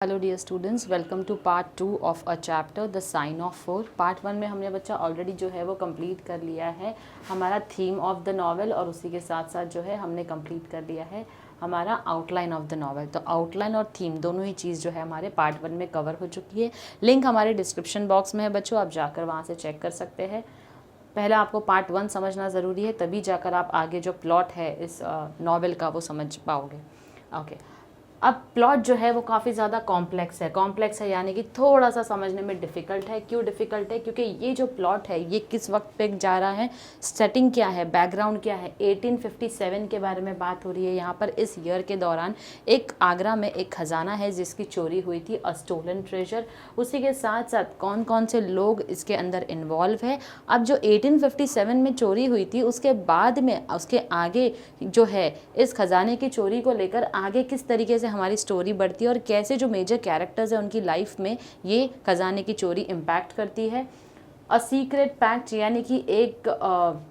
Hello dear students, welcome to part 2 of a chapter the sign of 4। Part 1 में हमने बच्चा already जो है वो कंप्लीट कर लिया है हमारा थीम ऑफ द नॉवेल, और उसी के साथ साथ जो है हमने कंप्लीट कर लिया है हमारा आउटलाइन ऑफ द नॉवेल। तो आउटलाइन और थीम दोनों ही चीज़ जो है हमारे पार्ट 1 में कवर हो चुकी है। लिंक हमारे डिस्क्रिप्शन बॉक्स में है बच्चों, आप जाकर वहाँ से चेक कर सकते हैं। पहले आपको पार्ट 1 समझना ज़रूरी है, तभी जाकर आप आगे जो प्लॉट है इस नॉवेल का वो समझ पाओगे। ओके, अब प्लॉट जो है वो काफ़ी ज़्यादा कॉम्प्लेक्स है यानी कि थोड़ा सा समझने में डिफ़िकल्ट है। क्यों डिफ़िकल्ट है? क्योंकि ये जो प्लॉट है ये किस वक्त पे जा रहा है, सेटिंग क्या है, बैकग्राउंड क्या है। 1857 के बारे में बात हो रही है यहाँ पर। इस ईयर के दौरान एक आगरा में एक ख़जाना है जिसकी चोरी हुई थी, अ स्टोलन ट्रेजर। उसी के साथ साथ कौन कौन से लोग इसके अंदर इन्वॉल्व है। अब जो 1857 में चोरी हुई थी उसके बाद में उसके आगे जो है इस खजाने की चोरी को लेकर आगे किस तरीके से हमारी स्टोरी बढ़ती है और कैसे जो मेजर कैरेक्टर्स हैं उनकी लाइफ में ये खजाने की चोरी इम्पैक्ट करती है। अ सीक्रेट पैक्ट यानी कि एक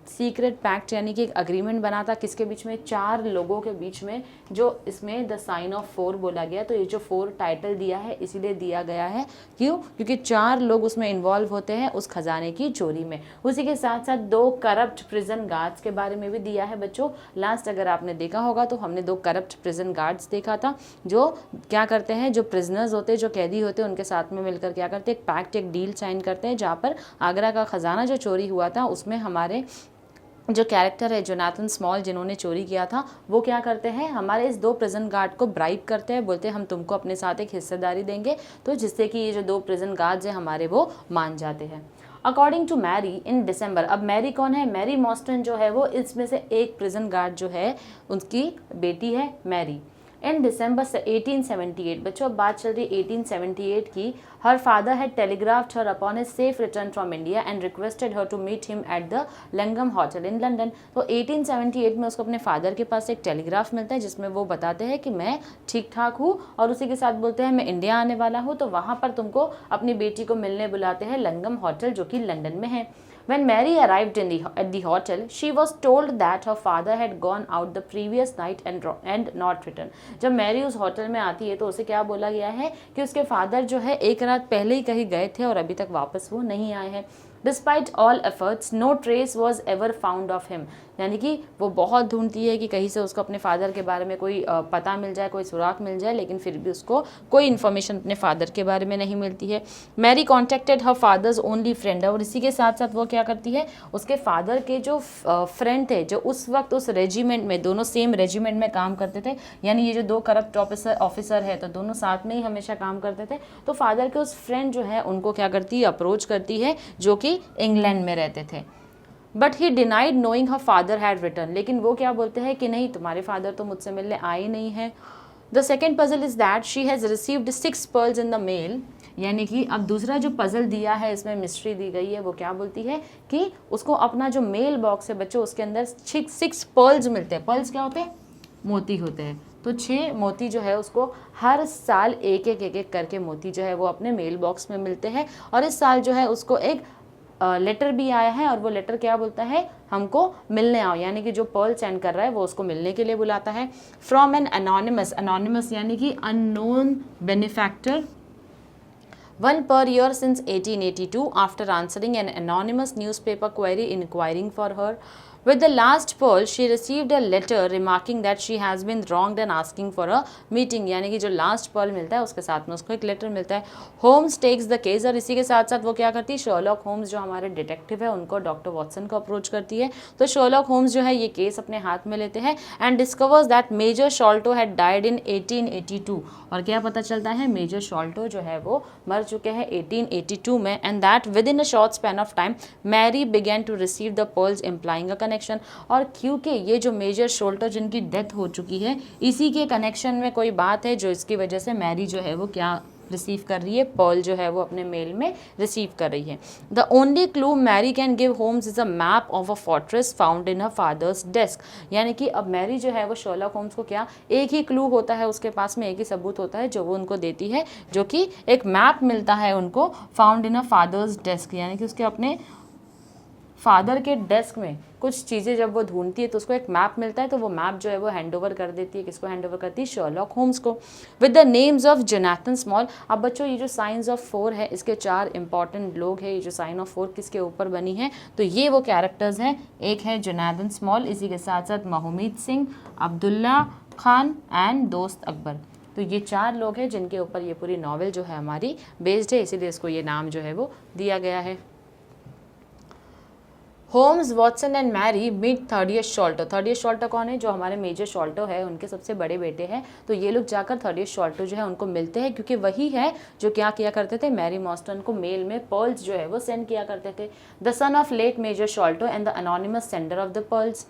सीक्रेट पैक्ट यानी कि एक अग्रीमेंट बना था किसके बीच में, 4 लोगों के बीच में, जो इसमें द साइन ऑफ 4 बोला गया। तो ये जो 4 टाइटल दिया है इसीलिए दिया गया है। क्यों? क्योंकि 4 लोग उसमें इन्वॉल्व होते हैं उस खजाने की चोरी में। उसी के साथ साथ 2 करप्ट प्रिजन गार्ड्स के बारे में भी दिया है बच्चों। लास्ट अगर आपने देखा होगा तो हमने 2 करप्ट प्रिजन गार्ड्स देखा था जो क्या करते हैं, जो प्रिजनर्स होते हैं, जो कैदी होते हैं, उनके साथ में मिलकर क्या करते हैं, एक पैक्ट, एक डील साइन करते हैं जहाँ पर आगरा का खजाना जो चोरी हुआ था उसमें हमारे जो कैरेक्टर है जोनाथन स्मॉल जिन्होंने चोरी किया था वो क्या करते हैं, हमारे इस 2 प्रिजन गार्ड को ब्राइब करते हैं, बोलते हैं हम तुमको अपने साथ एक हिस्सेदारी देंगे। तो जिससे कि ये जो 2 प्रिजन गार्ड्स हैं हमारे वो मान जाते हैं। अकॉर्डिंग टू मैरी इन दिसंबर, अब मैरी कौन है, मैरी मॉस्टन जो है वो इसमें से एक प्रिजन गार्ड जो है उनकी बेटी है मैरी। इन दिसंबर 1878, बच्चों अब बात चल रही है 1878 की। Her father had telegraphed her upon his safe return from India and requested her to meet him at the Langham Hotel in London. तो 1878 में उसको अपने फादर के पास एक टेलीग्राफ मिलता है जिसमें वो बताते हैं कि मैं ठीक ठाक हूँ, और उसी के साथ बोलते हैं मैं इंडिया आने वाला हूँ, तो वहाँ पर तुमको अपनी बेटी को मिलने बुलाते हैं लंगम होटल जो कि लंदन में है। When Mary arrived at the hotel, she was told that her father had gone out the previous night and not returned. जब मैरी उस होटल में आती है तो उसे क्या बोला गया है कि उसके फादर जो है एक रात पहले ही कहीं गए थे और अभी तक वापस वो नहीं आए हैं। Despite all efforts, no trace was ever found of him. यानी कि वो बहुत ढूंढती है कि कहीं से उसको अपने फादर के बारे में कोई पता मिल जाए, कोई सुराग मिल जाए, लेकिन फिर भी उसको कोई इन्फॉर्मेशन अपने फादर के बारे में नहीं मिलती है। Mary contacted her father's only friend, और इसी के साथ साथ वो क्या करती है, उसके फादर के जो फ्रेंड थे जो उस वक्त उस रेजिमेंट में, दोनों सेम रेजिमेंट में काम करते थे, यानी ये जो 2 करप्ट ऑफिसर है तो दोनों साथ में ही हमेशा काम करते थे। तो फादर के उस फ्रेंड जो है उनको क्या करती है, अप्रोच करती है, जो कि इंग्लैंड में रहते थे। But he denied knowing her father had return, लेकिन वो क्या बोलते हैं कि नहीं, तुम्हारे फादर तो मुझसे मिलने आए नहीं है। The second puzzle is that she has received 6 pearls in the mail, यानी कि अब दूसरा जो पजल दिया है इसमें मिस्ट्री दी गई है, वो क्या बोलती है कि उसको अपना जो मेल बॉक्स है बच्चों उसके अंदर 6 पर्ल्स मिलते हैं। पर्ल्स क्या होते हैं? मोती होते हैं। तो 6 मोती जो है उसको हर साल एक एक करके मोती जो है वो अपने मेल बॉक्स में मिलते हैं। और इस साल जो है उसको एक लेटर भी आया है, और वो लेटर क्या बोलता है, हमको मिलने आओ, यानी कि जो पर्ल सेंड कर रहा है वो उसको मिलने के लिए बुलाता है। फ्रॉम एन अनोनिमस यानी कि unknown benefactor, 1 per year since 1882, after answering an anonymous newspaper query inquiring for her. With the last pearl, she received a letter remarking that she has been wronged and asking for a meeting. यानी कि जो last Perl मिलता है उसके साथ में उसको एक लेटर मिलता है। होम्स टेक्स द केस, और इसी के साथ साथ वो क्या करती है, शर्लॉक होम्स जो हमारे डिटेक्टिव है उनको डॉक्टर वॉटसन को अप्रोच करती है। तो शर्लॉक होम्स जो है ये केस अपने हाथ में लेते हैं and discovers that Major Sholto had died in 1882, और क्या पता चलता है, मेजर शॉल्टो जो है वो मर चुके हैं 1882 में। And that within a short span of time Mary began to receive the pearls implying a connection. और क्योंकि ये जो मेजर शोल्टर जिनकी डेथ हो चुकी है इसी के कनेक्शन में कोई बात है जो इसकी वजह से मैरी जो है वो क्या रिसीव कर रही है, पर्ल जो है वो अपने मेल में रिसीव कर रही है। The only clue Mary can give Holmes is a map of a fortress found in her father's desk, यानी कि अब मैरी जो है वो शर्लॉक होम्स को क्या, एक ही क्लू होता है उसके पास में, एक ही सबूत होता है जो वो उनको देती है, जो कि एक मैप मिलता है उनको found in a father's desk, यानी कि उसके अपने फादर के डेस्क में कुछ चीज़ें जब वो ढूंढती है तो उसको एक मैप मिलता है, तो वो मैप जो है वो हैंड ओवर कर देती है, किसको हैंड ओवर करती है, शर्लॉक होम्स को, with the names of Jonathan small. अब बच्चों ये जो साइंस ऑफ 4 है इसके 4 इंपॉर्टेंट लोग हैं। ये जो साइन ऑफ 4 किसके ऊपर बनी है, तो ये वो कैरेक्टर्स हैं, एक है जोनाथन स्मॉल, इसी के साथ साथ मोहम्मद सिंह, अब्दुल्ला खान एंड दोस्त अकबर। तो ये 4 लोग हैं जिनके ऊपर ये पूरी नॉवेल जो है हमारी बेस्ड है, इसीलिए इसको ये नाम जो है वो दिया गया है। Holmes, Watson and Mary meet Thaddeus Sholto. Thaddeus Sholto कौन है, जो हमारे मेजर शॉल्टो है उनके सबसे बड़े बेटे हैं। तो ये लोग जाकर थर्डियस शॉल्टो जो है उनको मिलते हैं, क्योंकि वही है जो क्या किया करते थे, मैरी मॉस्टन को मेल में पर्ल्स जो है वो सेंड किया करते थे। The son of late Major Sholto and the anonymous sender of the pearls.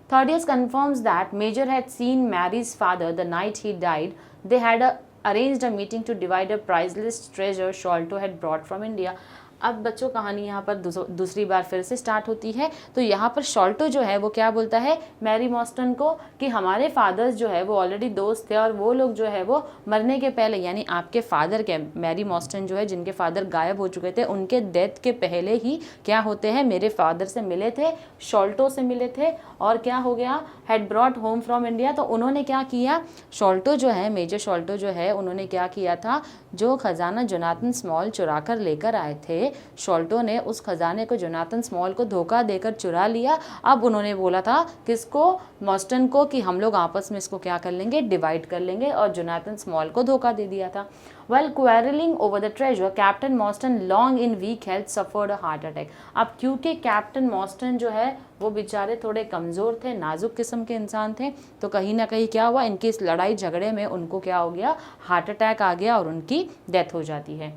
Thaddeus confirms that Major had seen Mary's father the night he died. They had arranged a meeting to divide a priceless treasure Sholto had brought from India. अब बच्चों कहानी यहाँ पर दूसरी बार फिर से start होती है। तो यहाँ पर शॉल्टो जो है वो क्या बोलता है मैरी मॉस्टन को कि हमारे फादर्स जो है वो ऑलरेडी दोस्त थे, और वो लोग जो है वो मरने के पहले, यानी आपके फादर के, मैरी मॉस्टन जो है जिनके फादर गायब हो चुके थे, उनके डेथ के पहले ही क्या होते हैं, मेरे फादर से मिले थे, शॉल्टो से मिले थे, और क्या हो गया, had brought home from India. तो उन्होंने क्या किया, शॉल्टो जो है, मेजर शॉल्टो जो है, उन्होंने क्या किया था, जो खजाना जोनाथन स्मॉल चुरा कर लेकर आए थे, शॉल्टो ने उस खजाने को जोनाथन स्मॉल को धोखा देकर चुरा लिया। अब उन्होंने बोला था किसको, मॉस्टन को, कि हम लोग आपस में इसको क्या कर लेंगे, डिवाइड कर लेंगे, और जोनाथन स्मॉल को धोखा दे दिया था। While quarreling over the treasure, Captain Mostyn, long in weak health, suffered a heart attack. अब क्योंकि कैप्टन मॉस्टन जो है वो बेचारे थोड़े कमज़ोर थे, नाजुक किस्म के इंसान थे, तो कहीं ना कहीं क्या हुआ, इनकी इस लड़ाई झगड़े में उनको क्या हो गया, हार्ट अटैक आ गया और उनकी डेथ हो जाती है।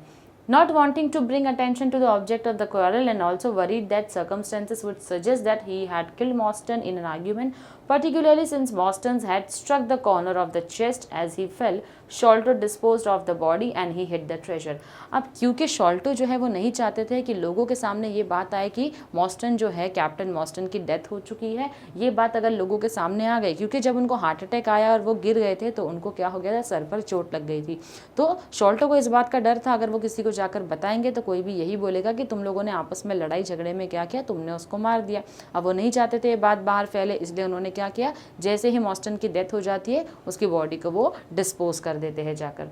Not wanting to bring attention to the object of the quarrel and also worried that circumstances would suggest that he had killed Mostyn in an argument, particularly since Mostyn had struck the corner of the chest as he fell, Sholto disposed of the body and he hid the treasure. अब क्योंकि Sholto जो है वो नहीं चाहते थे कि लोगों के सामने ये बात आए कि मॉस्टन जो है, कैप्टन मॉस्टन की डेथ हो चुकी है, ये बात अगर लोगों के सामने आ गई, क्योंकि जब उनको हार्ट अटैक आया और वो गिर गए थे तो उनको क्या हो गया था, सर पर चोट लग गई थी। तो शॉल्टो को इस बात का डर था, अगर वो किसी को जाकर बताएंगे तो कोई भी यही बोलेगा कि तुम लोगों ने आपस में लड़ाई झगड़े में क्या किया, तुमने उसको मार दिया। अब वो नहीं चाहते थे ये बात बाहर फैले, इसलिए उन्होंने क्या किया, जैसे ही मॉस्टन की डेथ हो जाती है उसकी बॉडी को वो डिस्पोज कर देते हैं जाकर।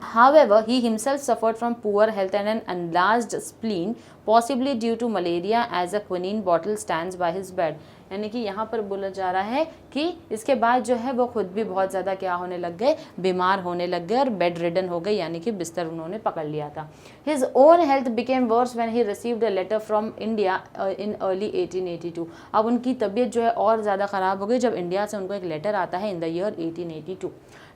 However, he himself suffered from poor health and an enlarged spleen, possibly due to malaria, as a quinine bottle stands by his bed. यानी कि यहाँ पर बोला जा रहा है कि इसके बाद जो है वो खुद भी बहुत ज़्यादा क्या होने लग गए, बीमार होने लग गए और बेड रिडन हो गए, यानी कि बिस्तर उन्होंने पकड़ लिया था। His own health became worse when he received a letter from India in early 1882. अब उनकी तबीयत जो है और ज़्यादा ख़राब हो गई जब इंडिया से उनको एक लेटर आता है in the year 1882.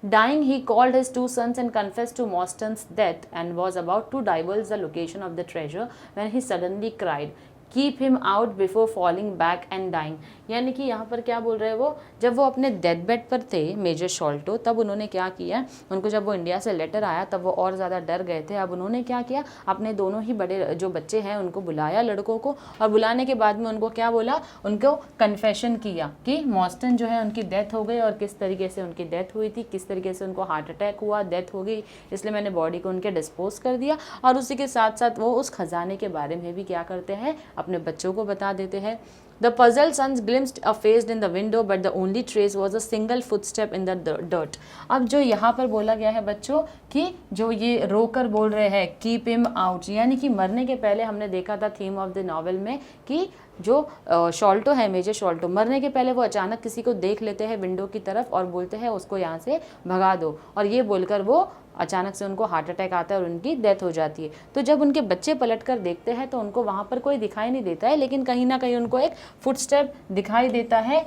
Dying, he called his 2 sons and confessed to Mostyn's death and was about to divulge the location of the treasure when he suddenly cried, keep him out before falling back and dying. यानी कि यहाँ पर क्या बोल रहे हैं वो, जब वो अपने डेथ बेड पर थे मेजर शॉल्टो, तब उन्होंने क्या किया, उनको जब वो इंडिया से लेटर आया तब वो और ज़्यादा डर गए थे। अब उन्होंने क्या किया, अपने दोनों ही बड़े जो बच्चे हैं उनको बुलाया, लड़कों को, और बुलाने के बाद में उनको क्या बोला, उनको कन्फेशन किया कि मॉस्टन जो है उनकी डेथ हो गई और किस तरीके से उनकी डेथ हुई थी, किस तरीके से उनको हार्ट अटैक हुआ, डेथ हो गई, इसलिए मैंने बॉडी को उनके डिस्पोज कर दिया। और उसी के साथ साथ वो उस खजाने के बारे में भी क्या करते हैं, अपने बच्चों को बता देते हैं। The puzzled sons glimpsed a face in the window, but the only trace was a single footstep in the dirt. अब जो यहाँ पर बोला गया है बच्चों कि जो ये रोकर बोल रहे हैं कीप हिम आउट, यानी कि मरने के पहले हमने देखा था थीम ऑफ द नॉवेल में कि जो शॉल्टो है, मेजर शॉल्टो, मरने के पहले वो अचानक किसी को देख लेते हैं विंडो की तरफ और बोलते हैं उसको यहाँ से भगा दो, और ये बोलकर वो अचानक से उनको हार्ट अटैक आता है और उनकी डेथ हो जाती है। तो जब उनके बच्चे पलटकर देखते हैं तो उनको वहाँ पर कोई दिखाई नहीं देता है, लेकिन कहीं ना कहीं उनको एक फुटस्टेप दिखाई देता है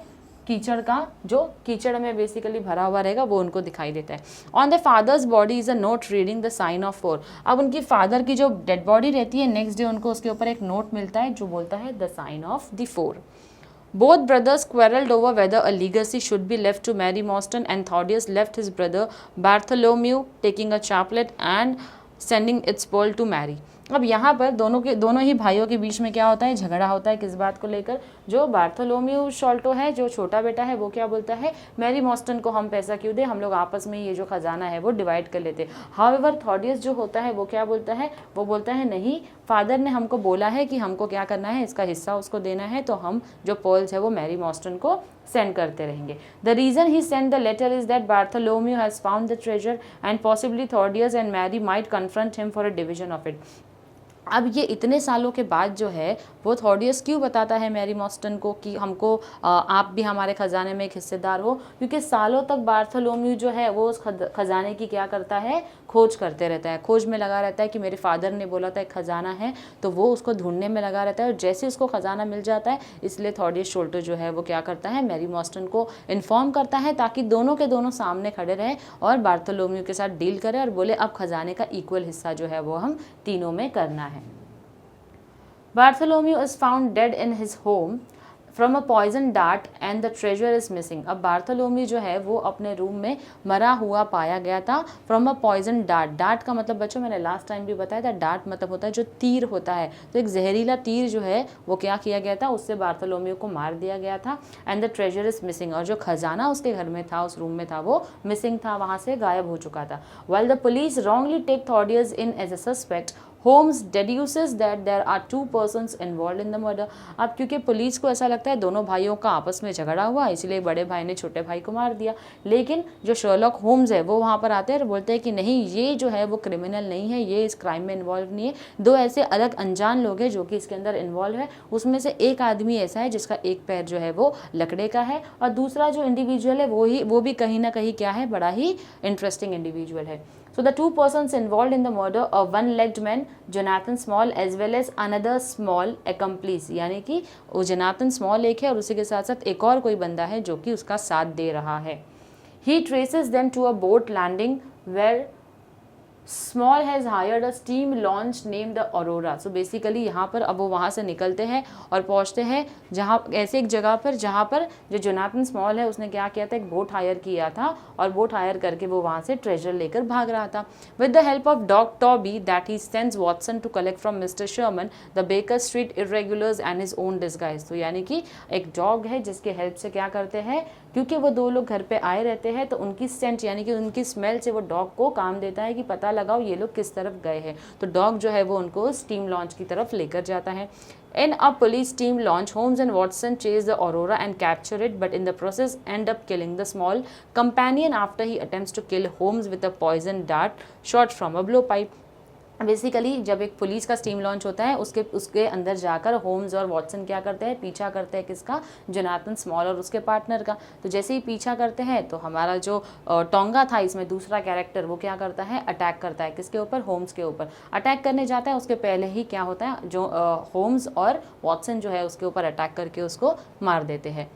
कीचड़ का, जो कीचड़ में बेसिकली भरा हुआ रहेगा वो उनको दिखाई देता है। On the father's body is a note reading the sign of 4। अब उनकी फादर की जो डेड बॉडी रहती है, नेक्स्ट डे उनको उसके ऊपर एक नोट मिलता है जो बोलता है the sign of the 4। Both brothers quarrelled over whether a legacy should be left to Mary Mostyn, and Thaddeus left his brother Bartholomew, taking a chaplet and sending its pearl to Mary. अब यहाँ पर दोनों ही भाइयों के बीच में क्या होता है, झगड़ा होता है। किस बात को लेकर? जो बार्थोलोम्यू शॉल्टो है, जो छोटा बेटा है, वो क्या बोलता है, मैरी मॉस्टन को हम पैसा क्यों दे, हम लोग आपस में ये जो खजाना है वो डिवाइड कर लेते। हाउएवर थॉडियस जो होता है वो क्या बोलता है, वो बोलता है नहीं, फादर ने हमको बोला है कि हमको क्या करना है, इसका हिस्सा उसको देना है, तो हम जो पर्ल्स है वो मैरी मॉस्टन को सेंड करते रहेंगे। The reason he send the letter is that Bartholomew has found the treasure and possibly Thaddeus and Mary might confront him for a division of it. अब ये इतने सालों के बाद जो है वो थॉडियस क्यों बताता है मैरी मॉस्टन को कि हमको आप भी हमारे ख़जाने में एक हिस्सेदार हो, क्योंकि सालों तक बार्थोलोम्यू जो है वो उस ख़जाने की क्या करता है, खोज करते रहता है, खोज में लगा रहता है कि मेरे फादर ने बोला था एक ख़जाना है, तो वो उसको ढूंढने में लगा रहता है। और जैसे उसको ख़जाना मिल जाता है, इसलिए थॉडियस शोल्टो जो है वो क्या करता है, मैरी मॉस्टन को इन्फॉर्म करता है ताकि दोनों के दोनों सामने खड़े रहे और बार्थोलोम्यू के साथ डील करे और बोले अब ख़जाने का इक्वल हिस्सा जो है वो हम तीनों में करना है। Bartholomew is found dead in his home from a poison dart and the treasure is missing। अब बार्थोलोम्यू जो है वो अपने रूम में मरा हुआ पाया गया था from a poison dart। Dart का मतलब बच्चों मैंने लास्ट टाइम भी बताया था, डार्ट मतलब होता है जो तीर होता है, तो एक जहरीला तीर जो है वो क्या किया गया था, उससे बार्थोलोम्यू को मार दिया गया था। And the treasure is missing, और जो खजाना उसके घर में था, उस रूम में था, वो मिसिंग था, वहाँ से गायब हो चुका था। while the police wrongly take Thaddeus in as a suspect, Holmes deduces that there are two persons involved in the murder। अब क्योंकि पुलिस को ऐसा लगता है दोनों भाइयों का आपस में झगड़ा हुआ, इसलिए बड़े भाई ने छोटे भाई को मार दिया, लेकिन जो शर्लॉक होम्स है वो वहाँ पर आते हैं और बोलते हैं कि नहीं, ये जो है वो क्रिमिनल नहीं है, ये इस क्राइम में इन्वॉल्व नहीं है, दो ऐसे अलग अनजान लोग हैं जो कि इसके अंदर इन्वॉल्व है। उसमें से एक आदमी ऐसा है जिसका एक पैर जो है वो लकड़े का है, और दूसरा जो इंडिविजुअल है वो भी कहीं ना कहीं क्या है, बड़ा ही इंटरेस्टिंग इंडिविजुअल है। So the two persons involved in the murder, a one-legged man, Jonathan Small, as well as another small accomplice, यानी कि वो जोनाथन स्मॉल एक है और उसी के साथ साथ एक और कोई बंदा है जो कि उसका साथ दे रहा है। He traces them to a boat landing where Small has hired a steam launch named the Aurora। So basically यहाँ पर अब वो वहाँ से निकलते हैं और पहुँचते हैं जहाँ ऐसे एक जगह पर जहाँ पर जो जोनाथन स्मॉल है उसने क्या किया था, एक बोट हायर किया था और बोट हायर करके वो वहाँ से ट्रेजर लेकर भाग रहा था। With the help of dog Toby that he sends Watson to collect from mister Sherman the Baker Street irregulars and his own disguise. तो यानी कि एक डॉग है जिसके हेल्प से क्या करते हैं, क्योंकि वो दो लोग घर पे आए रहते हैं तो उनकी सेंट यानी कि उनकी स्मेल से वो डॉग को काम देता है कि पता लगाओ ये लोग किस तरफ गए हैं, तो डॉग जो है वो उनको स्टीम लॉन्च की तरफ लेकर जाता है। In a police team launch, Holmes and Watson chase the Aurora and capture it, but in the process end up killing the small companion after he attempts to kill Holmes with a poison dart shot from a blowpipe। Basically जब एक police का steam launch होता है उसके अंदर जाकर Holmes और Watson क्या करते हैं, पीछा करते हैं किसका, जोनाथन स्मॉल और उसके पार्टनर का। तो जैसे ही पीछा करते हैं तो हमारा जो टोंगा था इसमें दूसरा कैरेक्टर वो क्या करता है, अटैक करता है किसके ऊपर, होम्स के ऊपर अटैक करने जाता है। उसके पहले ही क्या होता है, जो होम्स और वॉटसन जो है उसके ऊपर अटैक करके उसको मार देते हैं।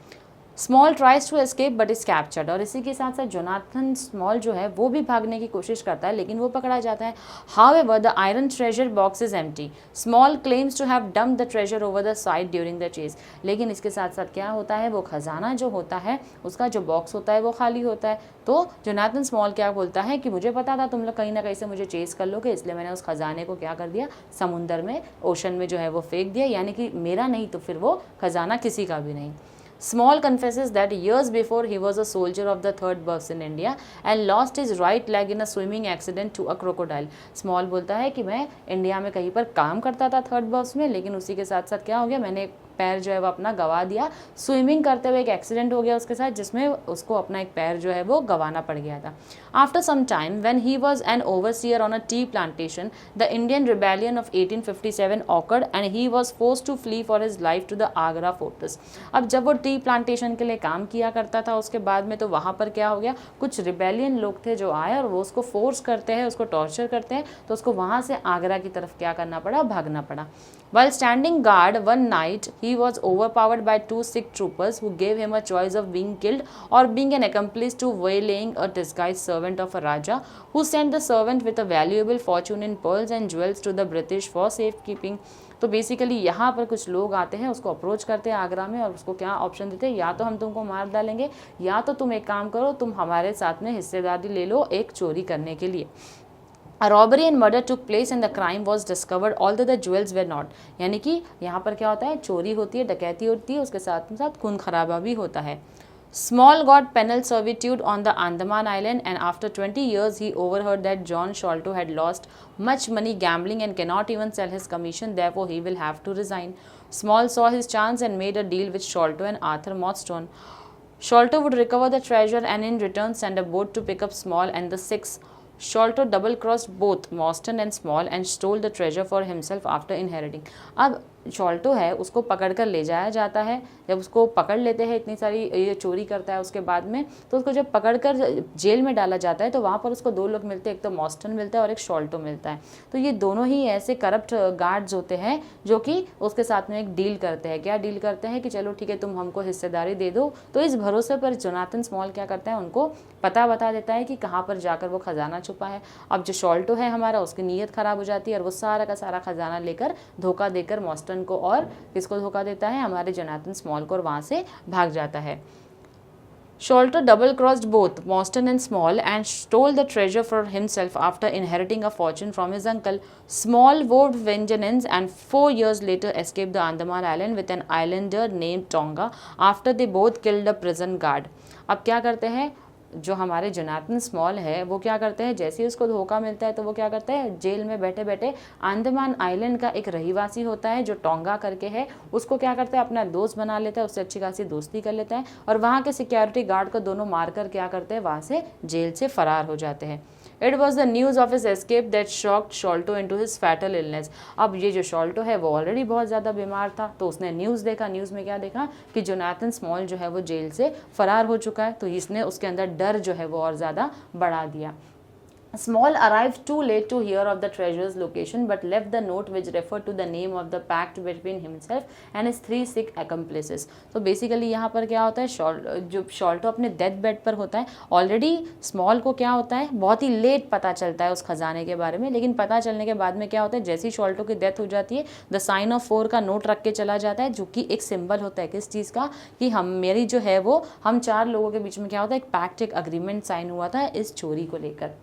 Small tries to escape but is captured, और इसी के साथ साथ जोनाथन स्मॉल जो है वो भी भागने की कोशिश करता है लेकिन वो पकड़ा जाता है। However the iron treasure box is empty, Small claims to have dumped the treasure over the side during the chase. लेकिन इसके साथ साथ क्या होता है, वो खजाना जो होता है उसका जो बॉक्स होता है वो खाली होता है। तो जोनाथन स्मॉल क्या बोलता है कि मुझे पता था तुम लोग कहीं ना कहीं से मुझे चेस कर लोगे, इसलिए मैंने उस खजाने को क्या कर दिया, समुंदर में, ओशन में जो है वो फेंक दिया, यानी कि मेरा नहीं तो फिर वो खजाना किसी का भी नहीं। Small confesses that years before he was a soldier of the 3rd Buffs in India and lost his right leg in a swimming accident to a crocodile। Small बोलता है कि मैं इंडिया में कहीं पर काम करता था 3rd Buffs में, लेकिन उसी के साथ साथ क्या हो गया, मैंने पैर जो है वो अपना गवा दिया, स्विमिंग करते हुए एक एक्सीडेंट हो गया उसके साथ जिसमें उसको अपना एक पैर जो है वो गंवाना पड़ गया था। After some time when he was an overseer on a tea plantation the Indian rebellion of 1857 occurred and he was forced to flee for his life to the Agra fortress. अब जब वो टी प्लांटेशन के लिए काम किया करता था उसके बाद में, तो वहाँ पर क्या हो गया, कुछ रिबेलियन लोग थे जो आए और वो उसको फोर्स करते हैं, उसको टॉर्चर करते हैं, तो उसको वहाँ से आगरा की तरफ क्या करना पड़ा, भागना पड़ा। While standing guard one night, he was overpowered by two Sikh troopers who gave him a choice of being killed or being an accomplice to waylaying a disguised servant of a Raja, who sent the servant with a valuable fortune in pearls and jewels to the British for safekeeping। तो basically यहाँ पर कुछ लोग आते हैं, उसको approach करते हैं आगरा में और उसको क्या ऑप्शन देते हैं, या तो हम तुमको मार डालेंगे या तो तुम एक काम करो, तुम हमारे साथ में हिस्सेदारी ले लो एक चोरी करने के लिए। A robbery and murder took place and the crime was discovered although the jewels were not. यानी कि यहाँ पर क्या होता है, चोरी होती है, डकैती होती है, उसके साथ साथ खून खराबा भी होता है. Small got penal servitude on the Andaman Island, and after 20 years he overheard that John Sholto had lost much money gambling and cannot even sell his commission, therefore he will have to resign. Small saw his chance and made a deal with Sholto and Arthur Murdstone. Sholto would recover the treasure and in return send a boat to pick up Small and the six. Sholto double-crossed both Murdstone and Small and stole the treasure for himself after inheriting. अब Sholto है उसको पकड़ कर ले जाया जाता है. जब उसको पकड़ लेते हैं, इतनी सारी ये चोरी करता है उसके बाद में, तो उसको जब पकड़ कर जेल में डाला जाता है तो वहाँ पर उसको दो लोग मिलते हैं, एक तो मॉर्स्टन मिलता है और एक शॉल्टो मिलता है. तो ये दोनों ही ऐसे करप्ट गार्ड्स होते हैं जो कि उसके साथ में एक डील करते हैं. क्या डील करते हैं कि चलो ठीक है तुम हमको हिस्सेदारी दे दो. तो इस भरोसे पर जोनाथन स्मॉल क्या करता है, उनको पता बता देता है कि कहाँ पर जाकर वो खजाना छुपा है. अब जो शॉल्टो है हमारा, उसकी नीयत खराब हो जाती है और वो सारा का सारा खजाना लेकर धोखा देकर मॉर्स्टन को और किसको धोखा देता है, हमारे जोनाथन स्मॉल को, और वहां से भाग जाता है. Sholto double-crossed both Murdstone and Small and stole the treasure for himself after inheriting a fortune from his uncle. Small vowed vengeance and 4 years later escaped the Andaman Island with an islander named Tonga after they both killed a prison guard. अब क्या करते हैं, जो हमारे Jonathan small है वो क्या करते हैं, जैसे ही उसको धोखा मिलता है तो वो क्या करता है, जेल में बैठे बैठे अंडमान आइलैंड का एक रहीवासी होता है जो टोंगा करके है, उसको क्या करता है, अपना दोस्त बना लेता है, उससे अच्छी खासी दोस्ती कर लेता है और वहाँ के सिक्योरिटी गार्ड को दोनों मारकर क्या करते हैं, वहाँ से जेल से फरार हो जाते हैं. It was the news of his escape that shocked Sholto into his fatal illness. अब ये जो शॉल्टो है वो ऑलरेडी बहुत ज़्यादा बीमार था, तो उसने न्यूज़ देखा. न्यूज़ में क्या देखा कि जोनाथन स्मॉल जो है वो जेल से फरार हो चुका है, तो इसने उसके अंदर डर जो है वो और ज़्यादा बढ़ा दिया. Small arrived too late to hear of the treasure's location but left the note which referred to the name of the pact between himself and his 3 sick accomplices. तो बेसिकली यहाँ पर क्या होता है, जो शॉल्टो अपने डेथ बेड पर होता है, ऑलरेडी स्मॉल को क्या होता है, बहुत ही लेट पता चलता है उस खजाने के बारे में, लेकिन पता चलने के बाद में क्या होता है, जैसे ही शॉल्टो की डेथ हो जाती है द साइन ऑफ 4 का नोट रख के चला जाता है, जो कि एक सिंबल होता है किस चीज़ का, कि हम मेरी जो है वो हम 4 लोगों के बीच में क्या होता है, एक पैक्ट, एक अग्रीमेंट साइन हुआ था इस चोरी को लेकर.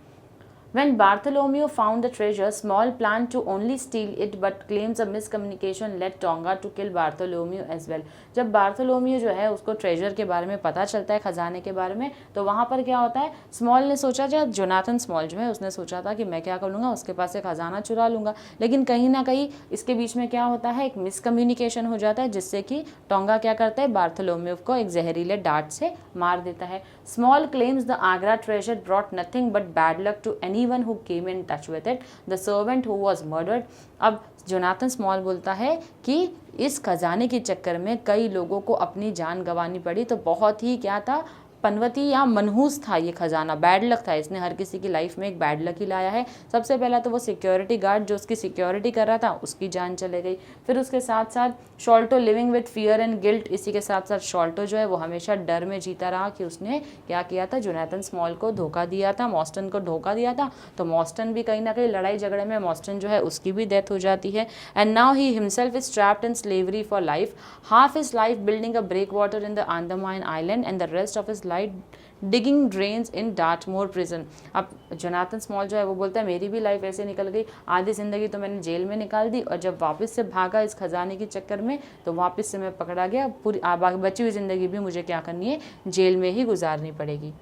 When Bartholomew found the treasure, Small planned to only steal it but claims a miscommunication led Tonga to kill Bartholomew as well. जब बार्थोलोमियो जो है उसको ट्रेजर के बारे में पता चलता है, खजाने के बारे में, तो वहाँ पर क्या होता है, स्मॉल ने सोचा, जब जोनाथन स्मॉल जो है उसने सोचा था कि मैं क्या कर लूँगा, उसके पास से खजाना चुरा लूँगा, लेकिन कहीं ना कहीं इसके बीच में क्या होता है, एक मिसकम्युनिकेशन हो जाता है जिससे कि टोंगा क्या करता है, बार्थोलोमियो को एक जहरीले डार्ट से मार देता है. Small claims the Agra treasure brought nothing but bad luck to anyone who came in touch with it, the servant who was murdered. अब जोनाथन स्मॉल बोलता है कि इस खजाने के चक्कर में कई लोगों को अपनी जान गंवानी पड़ी, तो बहुत ही क्या था, पनवती या मनहूस था ये खजाना, बैड लक था, इसने हर किसी की लाइफ में एक बैड लक ही लाया है. सबसे पहला तो वो सिक्योरिटी गार्ड जो उसकी सिक्योरिटी कर रहा था उसकी जान चले गई, फिर उसके साथ साथ Sholto living with fear and guilt, इसी के साथ साथ शॉल्टो जो है वो हमेशा डर में जीता रहा कि उसने क्या किया था, जोनाथन स्मॉल को धोखा दिया था, मॉर्स्टन को धोखा दिया था, तो मॉर्स्टन भी कहीं ना कहीं लड़ाई झगड़े में मॉर्स्टन जो है उसकी भी डेथ हो जाती है. And now he himself is trapped in slavery for life, half his life building a breakwater in the Andaman island and the rest of his digging drains in Dartmoor prison. अब Jonathan Small जो है वो बोलता है मेरी भी life ऐसे निकल गई, आधी ज़िंदगी तो मैंने जेल में निकाल दी और जब वापस से भागा इस खजाने के चक्कर में तो वापस से मैं पकड़ा गया, पूरी बची हुई ज़िंदगी भी मुझे क्या करनी है, जेल में ही गुजारनी पड़ेगी.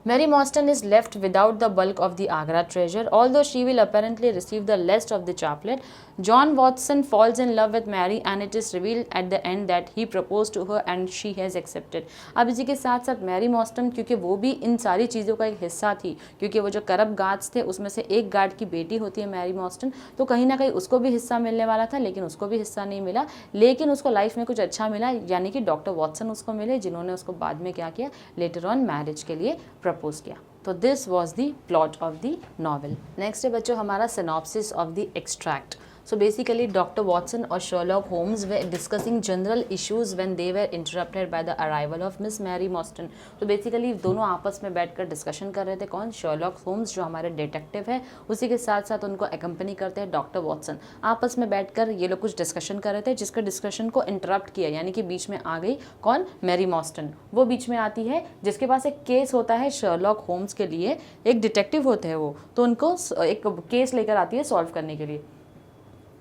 Mary Mostyn is left without the bulk of the Agra treasure, although she will apparently receive the rest of the chaplet. John Watson falls in love with Mary and it is revealed at the end that he proposed to her and she has accepted. अब इसी के साथ साथ Mary मॉस्टन, क्योंकि वो भी इन सारी चीज़ों का एक हिस्सा थी, क्योंकि वो जो करप्ट गार्ड्स थे उसमें से एक गार्ड की बेटी होती है मैरी मॉस्टन, तो कहीं ना कहीं उसको भी हिस्सा मिलने वाला था, लेकिन उसको भी हिस्सा नहीं मिला, लेकिन उसको लाइफ में कुछ अच्छा मिला, यानी कि डॉक्टर वॉटसन उसको मिले, जिन्होंने उसको बाद में क्या किया, लेटर ऑन मैरिज के लिए प्रपोज किया. तो this was the plot of the novel. Next है बच्चों हमारा synopsis of the extract. So basically Dr. Watson और Sherlock Holmes were discussing general issues when they were interrupted by the arrival of Miss Mary Morstan. तो basically दोनों आपस में बैठकर discussion कर रहे थे, कौन? शर्लॉक होम्स जो हमारे डिटेक्टिव है, उसी के साथ साथ उनको एकम्पनी करते हैं डॉक्टर वॉटसन। आपस में बैठकर ये लोग कुछ डिस्कशन कर रहे थे, जिसका डिस्कशन को इंटरप्ट किया, यानी कि बीच में आ गई कौन? मैरी मॉर्स्टन। वो बीच में आती है, जिसके पास एक केस होता है शर्लॉक होम्स के लिए, एक डिटेक्टिव होते हैं वो, तो उनको एक केस लेकर आती है सॉल्व करने के लिए।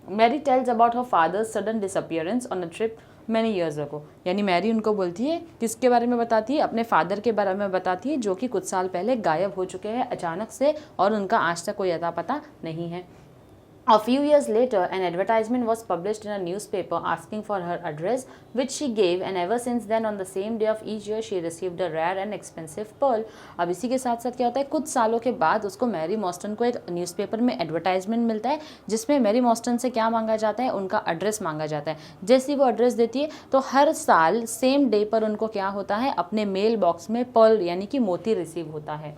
Mary tells about her father's sudden disappearance on a trip many years ago, यानी मैरी उनको बोलती है, किसके बारे में बताती है? अपने फादर के बारे में बताती है, जो कि कुछ साल पहले गायब हो चुके हैं अचानक से, और उनका आज तक कोई अता पता नहीं है। A few years later, an advertisement was published in a newspaper asking for her address, which she gave, and ever since then, on the same day of each year, she received a rare and expensive pearl. अब इसी के साथ साथ क्या होता है, कुछ सालों के बाद उसको मैरी मॉर्स्टन को एक न्यूज़पेपर में एडवर्टाइजमेंट मिलता है, जिसमें मैरी मॉर्स्टन से क्या मांगा जाता है? उनका एड्रेस मांगा जाता है। जैसे ही वो एड्रेस देती है, तो हर साल सेम डे पर उनको क्या होता है? अपने मेल बॉक्स में पर्ल यानी कि मोती रिसीव होता है।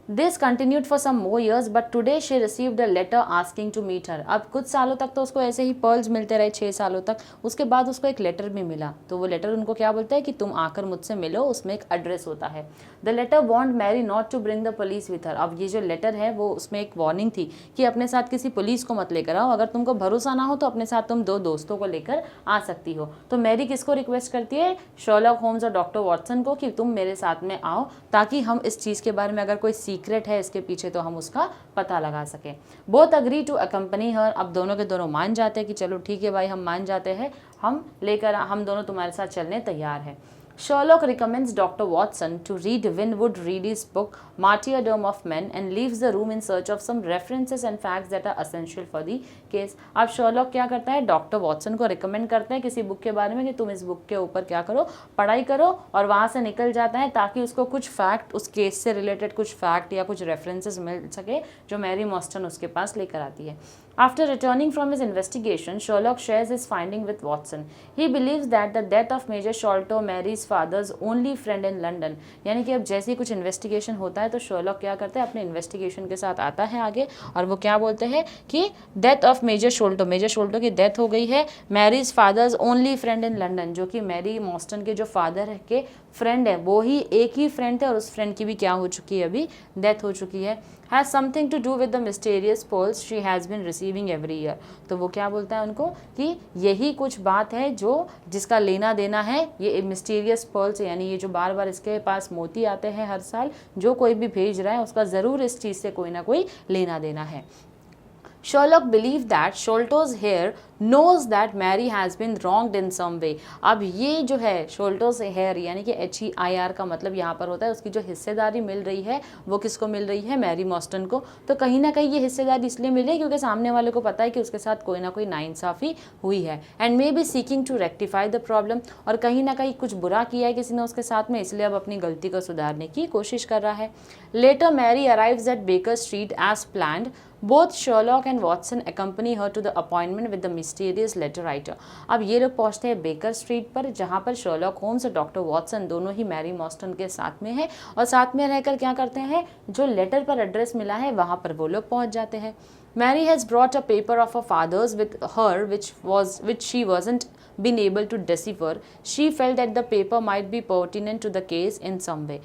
This continued for some more years, but today she received a letter asking to meet her. अब कुछ सालों तक तो उसको ऐसे ही पर्ल्स मिलते रहे, 6 सालों तक। उसके बाद उसको एक लेटर भी मिला, तो वो लेटर उनको क्या बोलता है कि तुम आकर मुझसे मिलो, उसमें एक एड्रेस होता है। The letter warned Mary not to bring the police with her. अब ये जो लेटर है वो उसमें एक वार्निंग थी कि अपने साथ किसी पुलिस को मत लेकर आओ, अगर तुमको भरोसा ना हो तो अपने साथ तुम 2 दोस्तों को लेकर आ सकती हो। तो मैरी किसको रिक्वेस्ट करती है? शर्लॉक होम्स और डॉक्टर वॉटसन को, कि तुम मेरे साथ में आओ, ताकि हम इस चीज़ के बारे में, अगर कोई सीक्रेट है इसके पीछे, तो हम उसका पता लगा सकें। बोथ अग्री टू अकम्पनी हर। अब दोनों के दोनों मान जाते हैं कि चलो ठीक है भाई, हम मान जाते हैं, हम दोनों तुम्हारे साथ चलने तैयार हैं। Sherlock recommends Dr. Watson to read Winwood Ready's book Martyrdom of Men and leaves the room in search of some references and facts that are essential for the case. अब शर्लॉक क्या करता है? डॉक्टर वॉटसन को recommend करता है किसी book के बारे में कि तुम इस बुक के ऊपर क्या करो, पढ़ाई करो, और वहाँ से निकल जाता है ताकि उसको कुछ फैक्ट, उस केस से रिलेटेड कुछ फैक्ट या कुछ रेफरेंसेस मिल सके, जो मैरी मॉर्स्टन उसके पास लेकर आती है। After returning from his investigation, Sherlock shares his finding with Watson. He believes that the death of Major Sholto, Mary's father's only friend in London, यानी कि अब जैसे ही कुछ इन्वेस्टिगेशन होता है तो शर्लॉक क्या करता है? अपने इन्वेस्टिगेशन के साथ आता है आगे, और वो क्या बोलते हैं कि डेथ ऑफ मेजर शोल्टो की डेथ हो गई है, Mary's father's only friend in London, जो कि मैरी मॉर्स्टन के जो फादर के फ्रेंड है, वो ही एक ही फ्रेंड थे, और उस फ्रेंड की भी क्या हो चुकी है? अभी डेथ हो चुकी है। Has something to do with the mysterious pearls she has been receiving every year. तो वो क्या बोलता है उनको कि यही कुछ बात है जो जिसका लेना देना है ये मिस्टीरियस पर्ल्स, यानी ये जो बार बार इसके पास मोती आते हैं हर साल, जो कोई भी भेज रहा है उसका ज़रूर इस चीज़ से कोई ना कोई लेना देना है। Sherlock believed that Sholto's heir knows that Mary has been wronged in some way. अब ये जो है Sholto's heir यानी कि HEIR का मतलब यहाँ पर होता है उसकी जो हिस्सेदारी मिल रही है वो किसको मिल रही है? मैरी मॉर्स्टन को। तो कहीं ना कहीं ये हिस्सेदारी इसलिए मिल रही है क्योंकि सामने वाले को पता है कि उसके साथ कोई ना कोई नाइंसाफ़ी हुई है, and may be seeking to rectify the problem, और कहीं ना कहीं कुछ बुरा किया है किसी ने उसके साथ में, इसलिए अब अपनी गलती को सुधारने की कोशिश कर रहा है। Later Mary arrives at Baker Street as planned. Both Sherlock and Watson accompany her to the appointment with the mysterious letter writer. अब ये लोग पहुँचते हैं बेकर स्ट्रीट पर, जहाँ पर शर्लॉक होम्स और डॉक्टर वॉटसन दोनों ही मैरी मॉर्स्टन के साथ में हैं, और साथ में रहकर क्या करते हैं? जो लेटर पर एड्रेस मिला है वहाँ पर वो लोग पहुँच जाते हैं। Mary has brought a paper of her father's with her which she wasn't been able to decipher. She felt that the paper might be pertinent to the case in some way.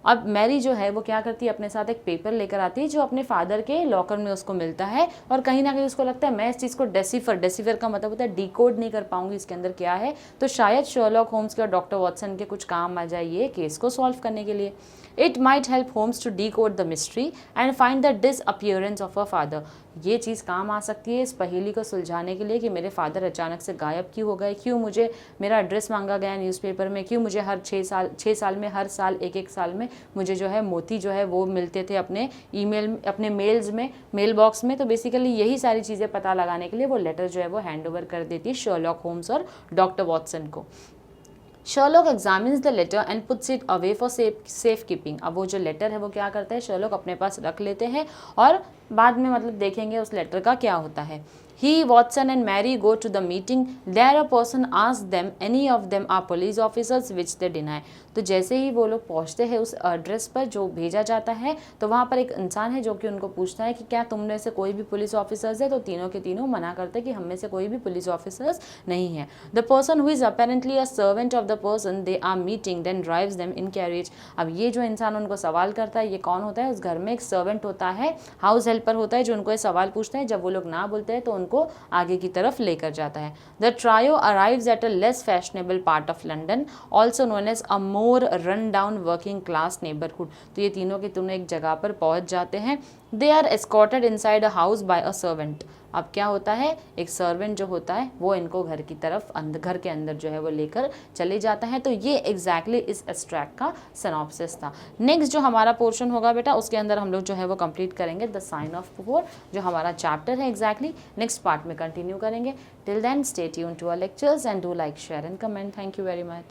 अब Mary जो है वो क्या करती है? अपने साथ एक पेपर लेकर आती है जो अपने फादर के लॉकर में उसको मिलता है, और कहीं ना कहीं उसको लगता है मैं इस चीज़ को डेसिफर का मतलब होता है डिकोड नहीं कर पाऊंगी इसके अंदर क्या है, तो शायद शर्लॉक होम्स के और डॉक्टर वॉटसन के कुछ काम आ जाए ये केस को सॉल्व करने के लिए। It might help Holmes to decode the mystery and find the disappearance of a father. ये चीज़ काम आ सकती है इस पहेली को सुलझाने के लिए कि मेरे फादर अचानक से गायब क्यों हो गए, क्यों मुझे मेरा एड्रेस मांगा गया न्यूज़पेपर में, क्यों मुझे हर 6 साल में हर साल एक साल में मुझे जो है मोती जो है वो मिलते थे अपने ईमेल, अपने मेल्स में, मेल बॉक्स में। तो बेसिकली यही सारी चीज़ें पता लगाने के लिए वो लेटर जो है वो हैंड ओवर कर देती है शर्लॉक होम्स और डॉक्टर वॉटसन को। Sherlock examines the letter and puts it away for safe keeping. अब वो जो लेटर है वो क्या करता है? शर्लॉक अपने पास रख लेते हैं, और बाद में मतलब देखेंगे उस लेटर का क्या होता है। He, Watson and Mary go to the meeting. There a person asks them any of them are police officers, which they deny. तो जैसे ही वो लोग पहुँचते हैं उस एड्रेस पर जो भेजा जाता है, तो वहाँ पर एक इंसान है जो कि उनको पूछता है कि क्या तुम में से कोई भी पुलिस ऑफिसर्स है, तो तीनों के तीनों मना करते कि हम में से कोई भी पुलिस ऑफिसर्स नहीं है। The person who is apparently a servant of the person they are meeting then drives them in carriage. अब ये जो इंसान उनको सवाल करता है ये कौन होता है? उस घर में एक सर्वेंट होता है, हाउस हेल्पर होता है, जो उनको ये सवाल पूछता है। जब वो लोग ना बोलते हैं तो उनको आगे की तरफ लेकर जाता है। The trio arrives at a less fashionable part of London, also known as a more run down working class neighbourhood. तो ये तीनों के तीनों एक जगह पर पहुंच जाते हैं। They are escorted inside a house by a servant. अब क्या होता है, एक सर्वेंट जो होता है वो इनको घर की तरफ घर के अंदर जो है वो लेकर चले जाता है। तो ये एग्जैक्टली इस एक्सट्रैक्ट का सिनॉप्सिस था। नेक्स्ट जो हमारा पोर्शन होगा बेटा, उसके अंदर हम लोग जो है वो कंप्लीट करेंगे द साइन ऑफ फोर, जो हमारा चैप्टर है एग्जैक्टली नेक्स्ट पार्ट में कंटिन्यू करेंगे। Till then stay tuned to our lectures and do like share and comment. Thank you very much.